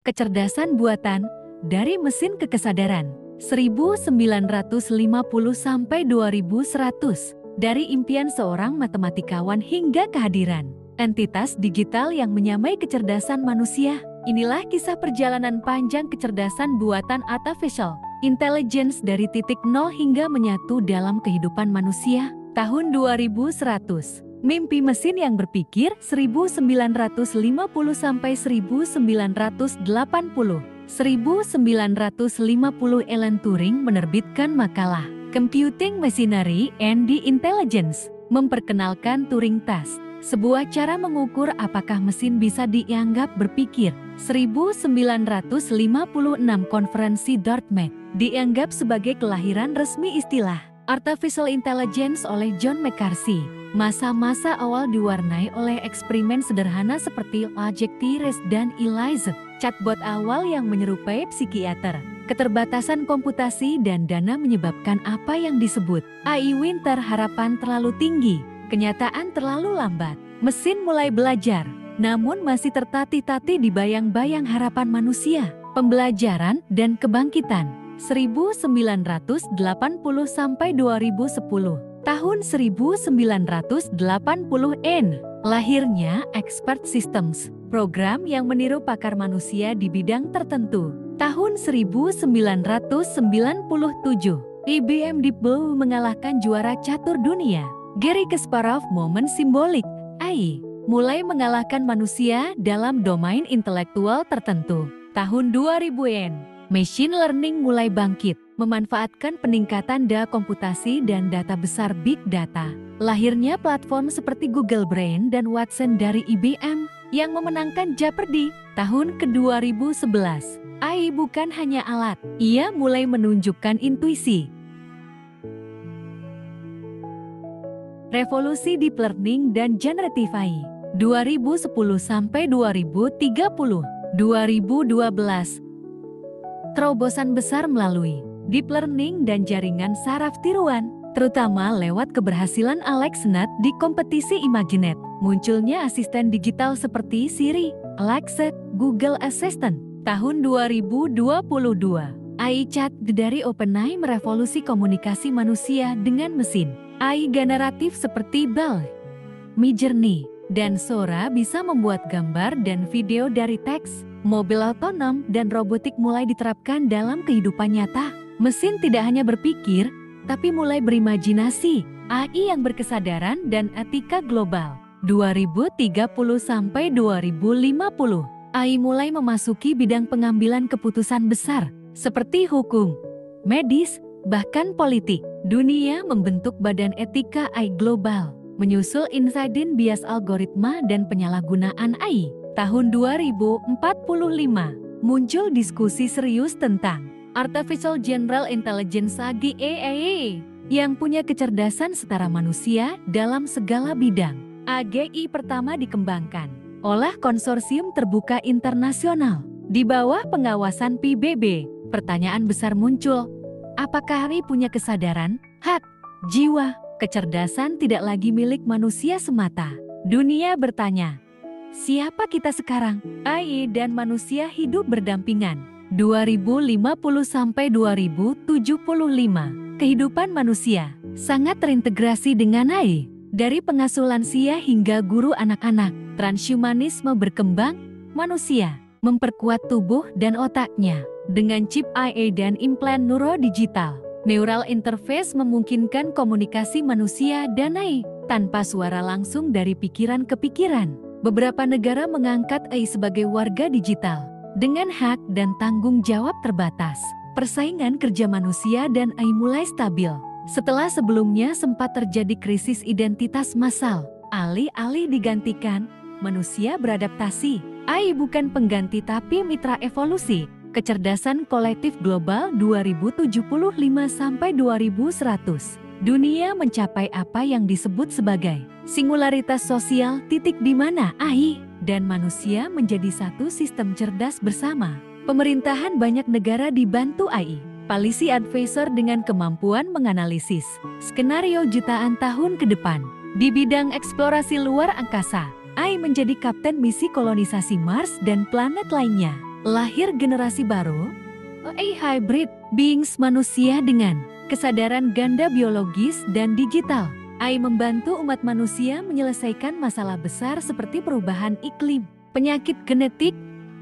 kecerdasan buatan, dari mesin ke kesadaran. 1950 sampai 2100, dari impian seorang matematikawan hingga kehadiran entitas digital yang menyamai kecerdasan manusia. Inilah kisah perjalanan panjang kecerdasan buatan artificial intelligence dari titik nol hingga menyatu dalam kehidupan manusia. Tahun 2100, mimpi mesin yang berpikir 1950 sampai 1980. 1950 Alan Turing menerbitkan makalah Computing Machinery and the Intelligence, memperkenalkan Turing Test, sebuah cara mengukur apakah mesin bisa dianggap berpikir. 1956 Konferensi Dartmouth dianggap sebagai kelahiran resmi istilah Artificial Intelligence oleh John McCarthy. Masa-masa awal diwarnai oleh eksperimen sederhana seperti Logic Theories dan ELIZA, chatbot awal yang menyerupai psikiater. Keterbatasan komputasi dan dana menyebabkan apa yang disebut AI winter, harapan terlalu tinggi, kenyataan terlalu lambat. Mesin mulai belajar, namun masih tertatih-tatih di bayang-bayang harapan manusia. Pembelajaran dan kebangkitan 1980 sampai 2010. Tahun 1980-N, lahirnya Expert Systems, program yang meniru pakar manusia di bidang tertentu. Tahun 1997, IBM Deep Blue mengalahkan juara catur dunia, Garry Kasparov. Momen simbolik, AI mulai mengalahkan manusia dalam domain intelektual tertentu. Tahun 2000-N, machine learning mulai bangkit, memanfaatkan peningkatan daya komputasi dan data besar big data. Lahirnya platform seperti Google Brain dan Watson dari IBM yang memenangkan Jeopardy. Tahun ke-2011, AI bukan hanya alat, ia mulai menunjukkan intuisi. Revolusi Deep Learning dan Generative AI 2010 sampai 2030. 2012, terobosan besar melalui Deep Learning dan jaringan saraf tiruan, terutama lewat keberhasilan AlexNet di kompetisi ImagiNet. Munculnya asisten digital seperti Siri, Alexa, Google Assistant. Tahun 2022, AI Chat dari OpenAI merevolusi komunikasi manusia dengan mesin. AI generatif seperti Bell, Midjourney, dan Sora bisa membuat gambar dan video dari teks. Mobil otonom dan robotik mulai diterapkan dalam kehidupan nyata. Mesin tidak hanya berpikir, tapi mulai berimajinasi. AI yang berkesadaran dan etika global. 2030 sampai 2050, AI mulai memasuki bidang pengambilan keputusan besar, seperti hukum, medis, bahkan politik. Dunia membentuk badan etika AI global, menyusul insiden bias algoritma dan penyalahgunaan AI. Tahun 2045, muncul diskusi serius tentang Artificial General Intelligence (AGI) yang punya kecerdasan setara manusia dalam segala bidang. AGI pertama dikembangkan oleh konsorsium terbuka internasional di bawah pengawasan PBB. Pertanyaan besar muncul, apakah AI punya kesadaran, hak, jiwa? Kecerdasan tidak lagi milik manusia semata. Dunia bertanya, siapa kita sekarang? AI dan manusia hidup berdampingan. 2050 sampai 2075. Kehidupan manusia sangat terintegrasi dengan AI. Dari pengasuh lansia hingga guru anak-anak, transhumanisme berkembang. Manusia memperkuat tubuh dan otaknya dengan chip AI dan implan neurodigital. Neural interface memungkinkan komunikasi manusia dan AI tanpa suara langsung dari pikiran ke pikiran. Beberapa negara mengangkat AI sebagai warga digital dengan hak dan tanggung jawab terbatas. Persaingan kerja manusia dan AI mulai stabil. Setelah sebelumnya sempat terjadi krisis identitas massal, alih-alih digantikan, manusia beradaptasi. AI bukan pengganti tapi mitra evolusi. Kecerdasan kolektif global 2075 sampai 2100. Dunia mencapai apa yang disebut sebagai singularitas sosial, titik di mana AI dan manusia menjadi satu sistem cerdas bersama. Pemerintahan banyak negara dibantu AI. Policy advisor dengan kemampuan menganalisis skenario jutaan tahun ke depan. Di bidang eksplorasi luar angkasa, AI menjadi kapten misi kolonisasi Mars dan planet lainnya. Lahir generasi baru, AI hybrid, beings manusia dengan kesadaran ganda biologis dan digital. AI membantu umat manusia menyelesaikan masalah besar seperti perubahan iklim, penyakit genetik,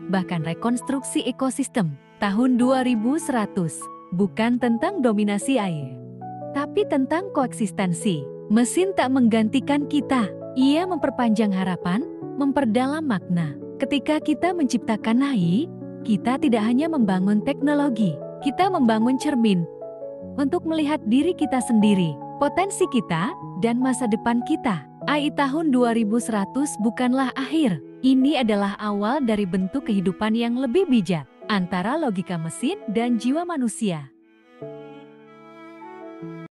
bahkan rekonstruksi ekosistem. Tahun 2100, bukan tentang dominasi AI, tapi tentang koeksistensi. Mesin tak menggantikan kita, ia memperpanjang harapan, memperdalam makna. Ketika kita menciptakan AI, kita tidak hanya membangun teknologi, kita membangun cermin untuk melihat diri kita sendiri, potensi kita, dan masa depan kita. AI tahun 2100 bukanlah akhir, ini adalah awal dari bentuk kehidupan yang lebih bijak antara logika mesin dan jiwa manusia.